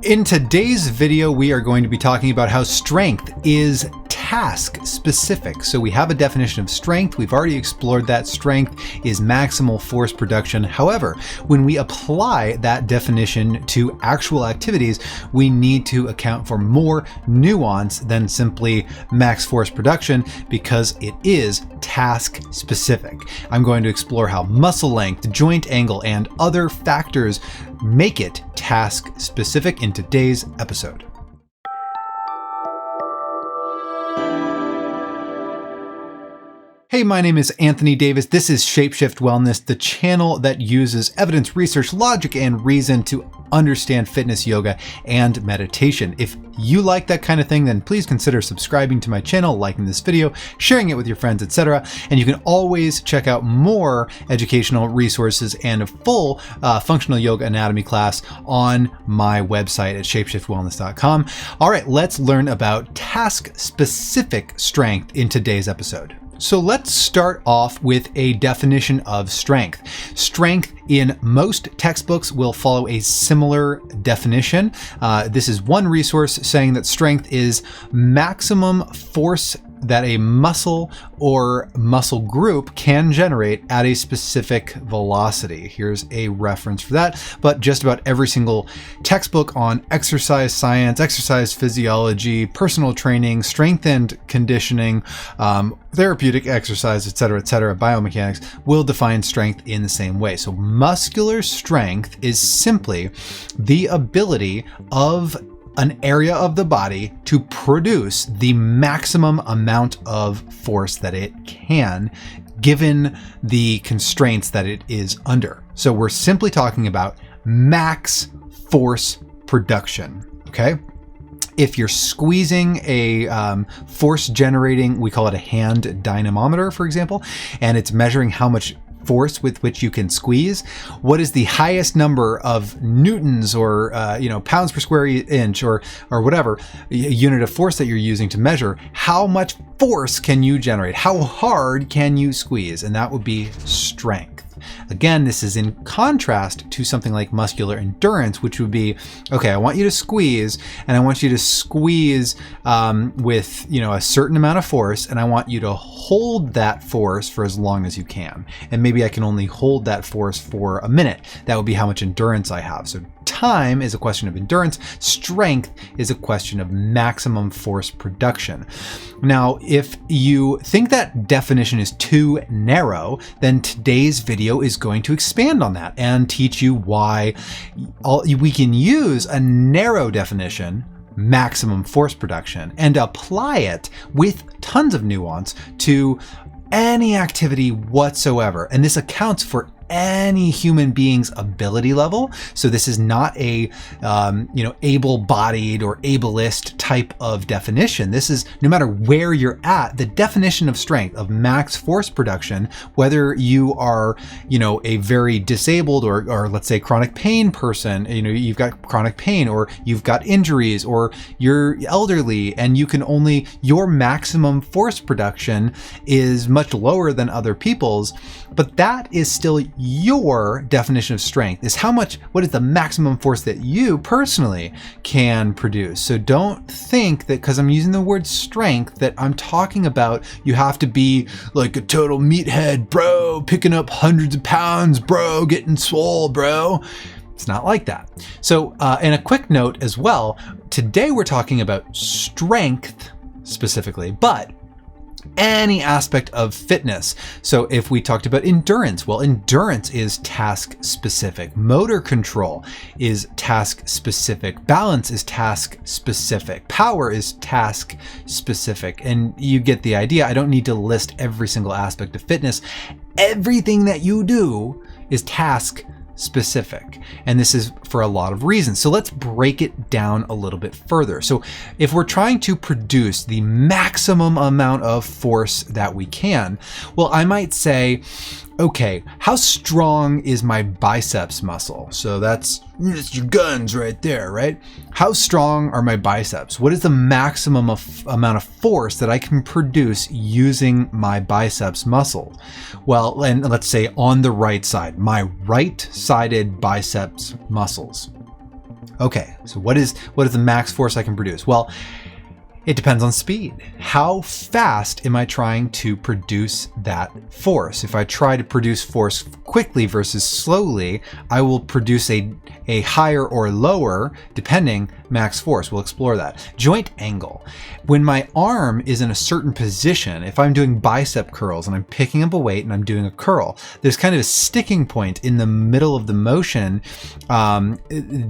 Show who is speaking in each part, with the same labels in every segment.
Speaker 1: In today's video, we are going to be talking about how strength is task-specific. So we have a definition of strength. We've already explored that. Strength is maximal force production. However, when we apply that definition to actual activities, we need to account for more nuance than simply max force production because it is task-specific. I'm going to explore how muscle length, joint angle, and other factors make it task-specific in today's episode. Hey, my name is Anthony Davis. This is Shapeshift Wellness, the channel that uses evidence, research, logic, and reason to understand fitness, yoga, and meditation. If you like that kind of thing, then please consider subscribing to my channel, liking this video, sharing it with your friends, etc. And you can always check out more educational resources and a full functional yoga anatomy class on my website at shapeshiftwellness.com. All right, let's learn about task-specific strength in today's episode. So let's start off with a definition of strength. Strength in most textbooks will follow a similar definition. This is one resource saying that strength is maximum force that a muscle or muscle group can generate at a specific velocity. Here's a reference for that, but just about every single textbook on exercise science, exercise physiology, personal training, strength and conditioning, therapeutic exercise, etc., biomechanics will define strength in the same way. So muscular strength is simply the ability of an area of the body to produce the maximum amount of force that it can, given the constraints that it is under. So we're simply talking about max force production, okay? If you're squeezing a force generating, we call it a hand dynamometer, for example, and it's measuring how much force with which you can squeeze, what is the highest number of newtons or pounds per square inch or whatever unit of force that you're using to measure how much force can you generate, how hard can you squeeze, and that would be strength. Again, this is in contrast to something like muscular endurance, which would be, okay, I want you to squeeze, and I want you to squeeze with a certain amount of force, and I want you to hold that force for as long as you can. And maybe I can only hold that force for a minute. That would be how much endurance I have. So time is a question of endurance. Strength is a question of maximum force production. Now, if you think that definition is too narrow, then today's video is going to expand on that and teach you why we can use a narrow definition, maximum force production, and apply it with tons of nuance to any activity whatsoever. And this accounts for any human being's ability level. So this is not a able-bodied or ableist type of definition. This is no matter where you're at, the definition of strength, of max force production, whether you are a very disabled or let's say chronic pain person, you've got chronic pain or you've got injuries or you're elderly and your maximum force production is much lower than other people's, but that is still your definition of strength, is what is the maximum force that you personally can produce. So don't think that because I'm using the word strength that I'm talking about you have to be like a total meathead, bro, picking up hundreds of pounds, bro, getting swole, bro. It's not like that. So, and a quick note as well, today we're talking about strength specifically, but any aspect of fitness. So if we talked about endurance, well, endurance is task specific. Motor control is task specific. Balance is task specific. Power is task specific. And you get the idea. I don't need to list every single aspect of fitness. Everything that you do is task specific. And this is for a lot of reasons. So let's break it down a little bit further. So if we're trying to produce the maximum amount of force that we can, well, I might say, okay, how strong is my biceps muscle? So that's your guns right there, right? How strong are my biceps? What is the maximum amount of force that I can produce using my biceps muscle? Well, and let's say on the right side, my right-sided biceps muscles. Okay, so what is the max force I can produce? Well, it depends on speed. How fast am I trying to produce that force? If I try to produce force quickly versus slowly, I will produce a higher or lower, depending, max force. We'll explore that. Joint angle. When my arm is in a certain position, if I'm doing bicep curls and I'm picking up a weight and I'm doing a curl, there's kind of a sticking point in the middle of the motion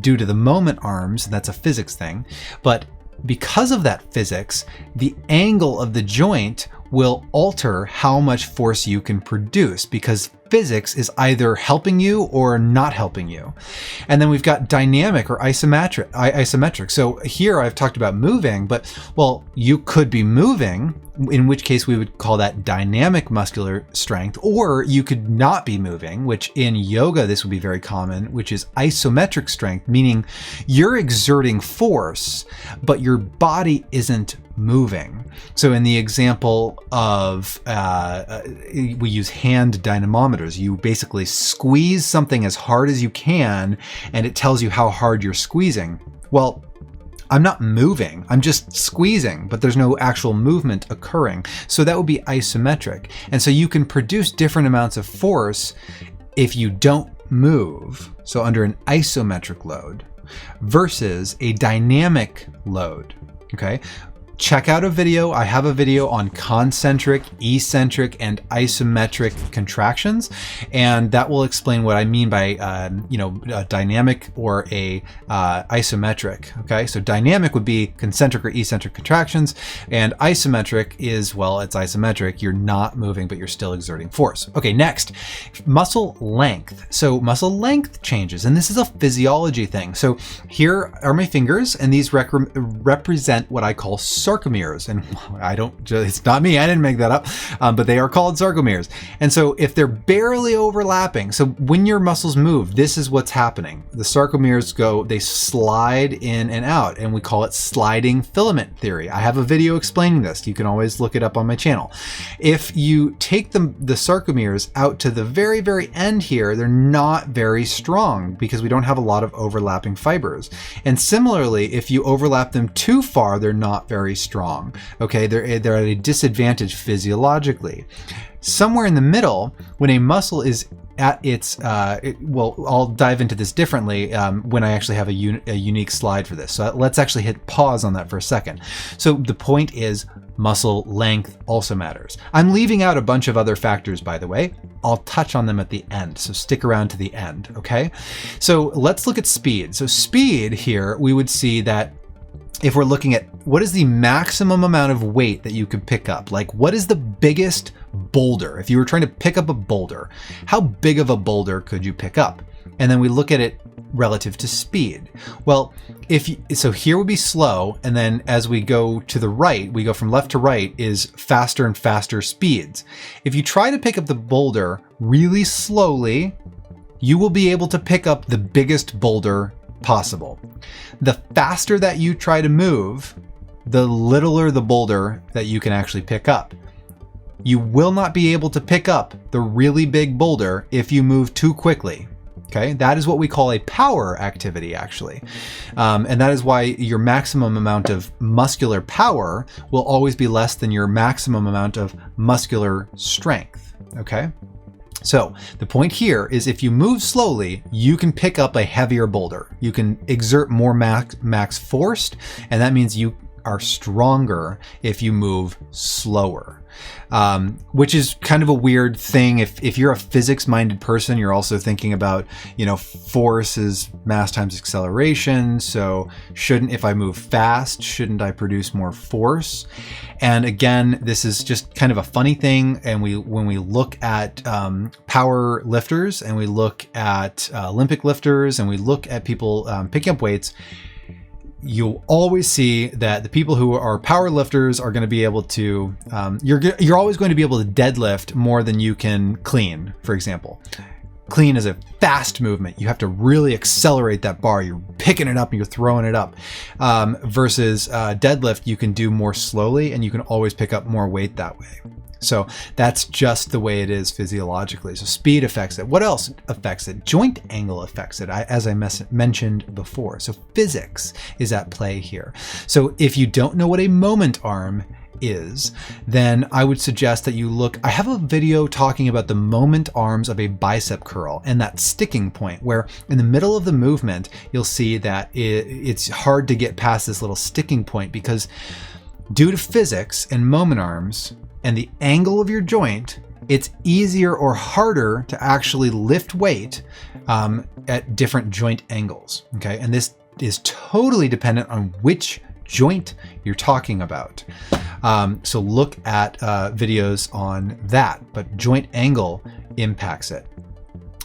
Speaker 1: due to the moment arms. That's a physics thing. But because of that physics, the angle of the joint will alter how much force you can produce, because physics is either helping you or not helping you. And then we've got dynamic or isometric. So here I've talked about moving, but well, you could be moving, in which case we would call that dynamic muscular strength, or you could not be moving, which in yoga this would be very common, which is isometric strength, meaning you're exerting force, but your body isn't moving. So in the example of, we use hand dynamometers. You basically squeeze something as hard as you can, and it tells you how hard you're squeezing. Well, I'm not moving, I'm just squeezing, but there's no actual movement occurring. So that would be isometric. And so you can produce different amounts of force if you don't move, so under an isometric load, versus a dynamic load, okay? Check out a video. I have a video on concentric, eccentric, and isometric contractions, and that will explain what I mean by a dynamic or a isometric. Okay, so dynamic would be concentric or eccentric contractions, and isometric is, well, it's isometric. You're not moving, but you're still exerting force. Okay, next, muscle length. So muscle length changes, and this is a physiology thing. So here are my fingers, and these represent what I call sarcomeres, and it's not me, I didn't make that up, but they are called sarcomeres. And so if they're barely overlapping, so when your muscles move, this is what's happening. The sarcomeres they slide in and out, and we call it sliding filament theory. I have a video explaining this. You can always look it up on my channel. If you take the sarcomeres out to the very, very end here, they're not very strong because we don't have a lot of overlapping fibers. And similarly, if you overlap them too far, they're not very strong. Okay, they're at a disadvantage physiologically. Somewhere in the middle, when a muscle is at its, I'll dive into this differently when I actually have a unique slide for this. So let's actually hit pause on that for a second. So the point is, muscle length also matters. I'm leaving out a bunch of other factors, by the way. I'll touch on them at the end, so stick around to the end, okay? So let's look at speed. So speed here, we would see that if we're looking at what is the maximum amount of weight that you could pick up, like what is the biggest boulder? If you were trying to pick up a boulder, how big of a boulder could you pick up? And then we look at it relative to speed. Well, so here would be slow, and then as we go to the right, we go from left to right is faster and faster speeds. If you try to pick up the boulder really slowly, you will be able to pick up the biggest boulder possible. The faster that you try to move, the littler the boulder that you can actually pick up. You will not be able to pick up the really big boulder if you move too quickly. Okay, that is what we call a power activity, actually. And that is why your maximum amount of muscular power will always be less than your maximum amount of muscular strength. Okay? So the point here is if you move slowly, you can pick up a heavier boulder. You can exert more max force, and that means you are stronger if you move slower, which is kind of a weird thing. If you're a physics-minded person, you're also thinking about, force is mass times acceleration. So if I move fast, shouldn't I produce more force? And again, this is just kind of a funny thing. And when we look at power lifters, and we look at Olympic lifters, and we look at people picking up weights, you'll always see that the people who are power lifters are going to be able to, you're always going to be able to deadlift more than you can clean, for example. Clean is a fast movement. You have to really accelerate that bar. You're picking it up and you're throwing it up. Versus deadlift, you can do more slowly and you can always pick up more weight that way. So that's just the way it is physiologically. So speed affects it. What else affects it? Joint angle affects it, as I mentioned before. So physics is at play here. So if you don't know what a moment arm is, then I would suggest that you look. I have a video talking about the moment arms of a bicep curl and that sticking point where in the middle of the movement, you'll see that it's hard to get past this little sticking point because due to physics and moment arms, and the angle of your joint, it's easier or harder to actually lift weight at different joint angles. Okay, and this is totally dependent on which joint you're talking about. So look at videos on that, but joint angle impacts it.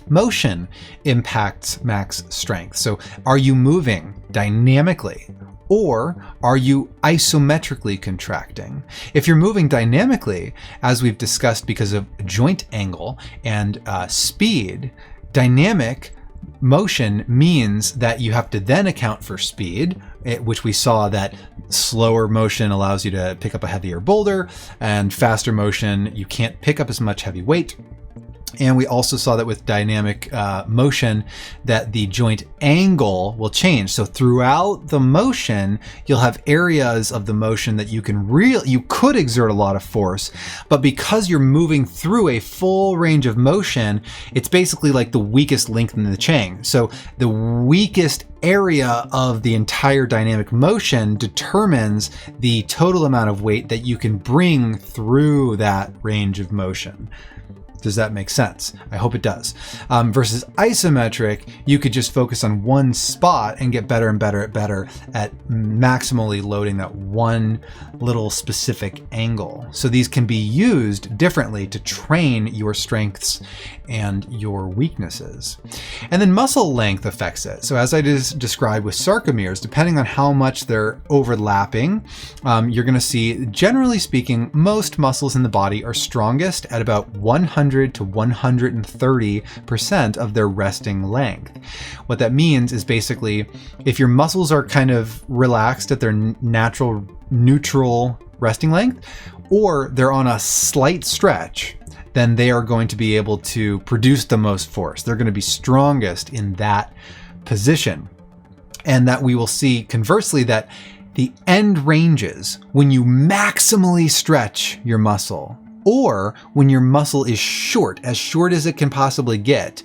Speaker 1: Motion impacts max strength. So are you moving dynamically? Or are you isometrically contracting? If you're moving dynamically, as we've discussed because of joint angle and speed, dynamic motion means that you have to then account for speed, which we saw that slower motion allows you to pick up a heavier boulder, and faster motion, you can't pick up as much heavy weight. And we also saw that with dynamic motion that the joint angle will change. So throughout the motion, you'll have areas of the motion that you could exert a lot of force, but because you're moving through a full range of motion, it's basically like the weakest link in the chain. So the weakest area of the entire dynamic motion determines the total amount of weight that you can bring through that range of motion. Does that make sense? I hope it does. Versus isometric, you could just focus on one spot and get better and better at maximally loading that one little specific angle. So these can be used differently to train your strengths and your weaknesses. And then muscle length affects it. So as I just described with sarcomeres, depending on how much they're overlapping, you're going to see, generally speaking, most muscles in the body are strongest at about 100 to 130% of their resting length. What that means is basically if your muscles are kind of relaxed at their natural neutral resting length, or they're on a slight stretch, then they are going to be able to produce the most force. They're going to be strongest in that position. And that we will see conversely that the end ranges when you maximally stretch your muscle, or when your muscle is short as it can possibly get,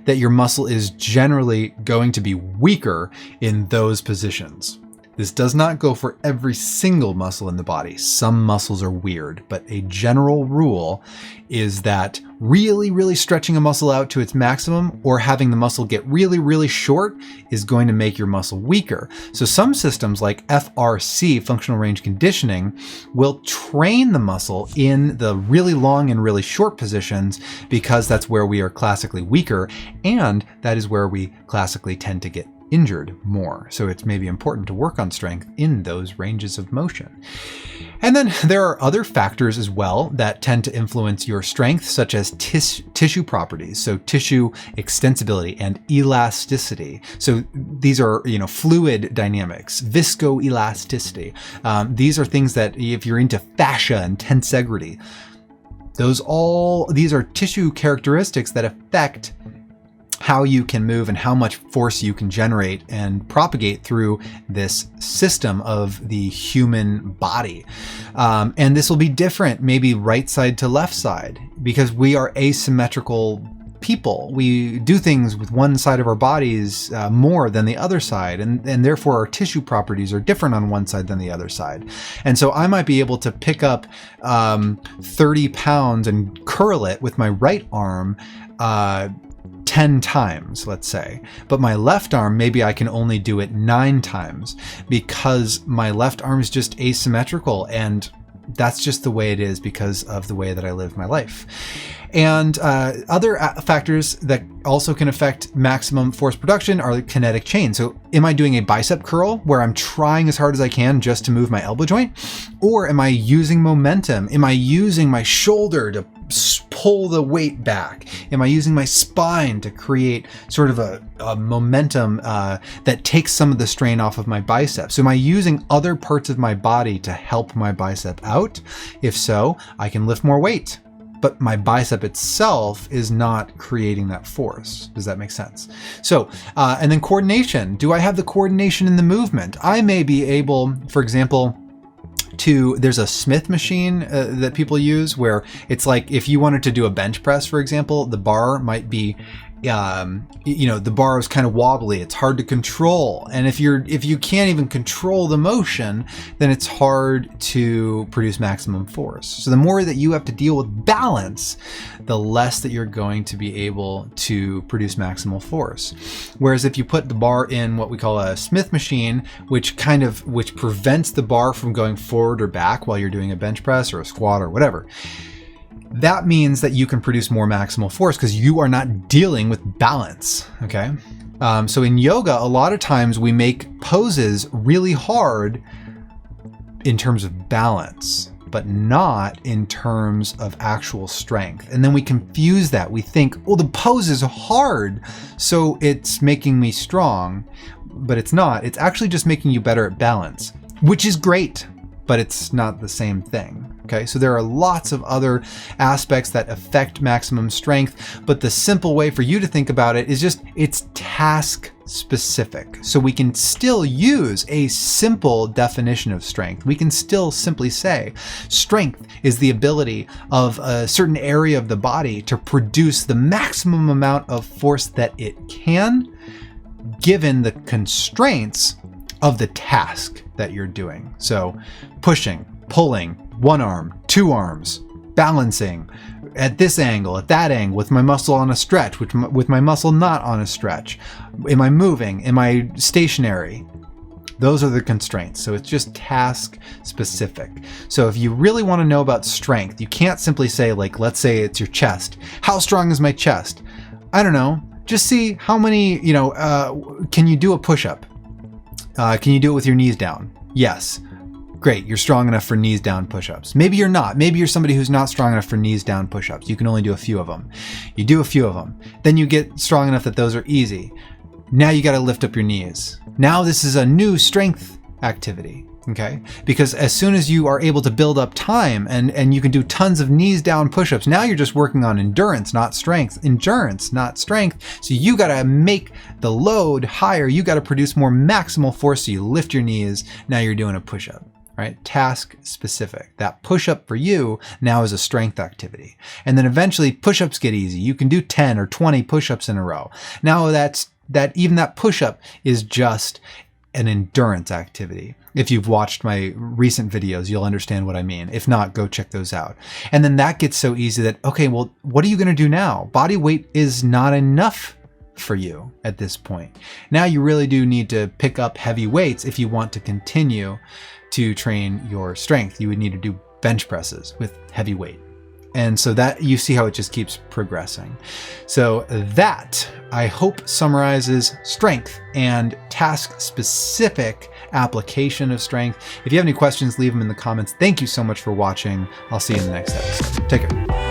Speaker 1: that your muscle is generally going to be weaker in those positions. This does not go for every single muscle in the body. Some muscles are weird, but a general rule is that really stretching a muscle out to its maximum or having the muscle get really short is going to make your muscle weaker. So some systems like FRC, functional range conditioning, will train the muscle in the really long and really short positions because that's where we are classically weaker, and that is where we classically tend to get injured more. So it's maybe important to work on strength in those ranges of motion. And then there are other factors as well that tend to influence your strength, such as tissue properties. So tissue extensibility and elasticity. So these are, fluid dynamics, viscoelasticity. These are things that if you're into fascia and tensegrity, these are tissue characteristics that affect how you can move and how much force you can generate and propagate through this system of the human body. And this will be different, maybe right side to left side, because we are asymmetrical people. We do things with one side of our bodies more than the other side, and therefore our tissue properties are different on one side than the other side. And so I might be able to pick up 30 pounds and curl it with my right arm 10 times, let's say, but my left arm, maybe I can only do it 9 times because my left arm is just asymmetrical, and that's just the way it is because of the way that I live my life. And other factors that also can affect maximum force production are the kinetic chain. So am I doing a bicep curl where I'm trying as hard as I can just to move my elbow joint? Or am I using momentum? Am I using my shoulder to pull the weight back? Am I using my spine to create sort of a momentum that takes some of the strain off of my biceps? Am I using other parts of my body to help my bicep out? If so, I can lift more weight, but my bicep itself is not creating that force. Does that make sense? So, and then coordination. Do I have the coordination in the movement? I may be able, for example, there's a Smith machine that people use where it's like if you wanted to do a bench press, for example, the bar might be, the bar is kind of wobbly. It's hard to control. And if you can't even control the motion, then it's hard to produce maximum force. So the more that you have to deal with balance, the less that you're going to be able to produce maximal force. Whereas if you put the bar in what we call a Smith machine, which prevents the bar from going forward or back while you're doing a bench press or a squat or whatever, that means that you can produce more maximal force because you are not dealing with balance, okay? So in yoga, a lot of times we make poses really hard in terms of balance, but not in terms of actual strength. And then we confuse that. We think, oh, the pose is hard, so it's making me strong, but it's not. It's actually just making you better at balance, which is great, but it's not the same thing. Okay, so there are lots of other aspects that affect maximum strength, but the simple way for you to think about it is just it's task specific. So we can still use a simple definition of strength. We can still simply say strength is the ability of a certain area of the body to produce the maximum amount of force that it can, given the constraints of the task that you're doing. So pushing, pulling, one arm, two arms, balancing at this angle, at that angle, with my muscle on a stretch, with my muscle not on a stretch. Am I moving? Am I stationary? Those are the constraints. So it's just task specific. So if you really want to know about strength, you can't simply say, like, let's say it's your chest. How strong is my chest? I don't know. Just see how many, can you do a push-up? Can you do it with your knees down? Yes. Great, you're strong enough for knees down push-ups. Maybe you're not. Maybe you're somebody who's not strong enough for knees down push-ups. You can only do a few of them. You do a few of them. Then you get strong enough that those are easy. Now you got to lift up your knees. Now this is a new strength activity, okay? Because as soon as you are able to build up time and you can do tons of knees down push-ups, now you're just working on endurance, not strength. Endurance, not strength. So you got to make the load higher. You got to produce more maximal force, so you lift your knees. Now you're doing a push-up. Right? Task specific. That push-up for you now is a strength activity. And then eventually push-ups get easy. You can do 10 or 20 push-ups in a row. Now even that push-up is just an endurance activity. If you've watched my recent videos, you'll understand what I mean. If not, go check those out. And then that gets so easy that, okay, well, what are you going to do now? Body weight is not enough for you at this point. Now you really do need to pick up heavy weights if you want to continue to train your strength. You would need to do bench presses with heavy weight. And so that you see how it just keeps progressing. So that, I hope, summarizes strength and task-specific application of strength. If you have any questions, leave them in the comments. Thank you so much for watching. I'll see you in the next episode. Take care.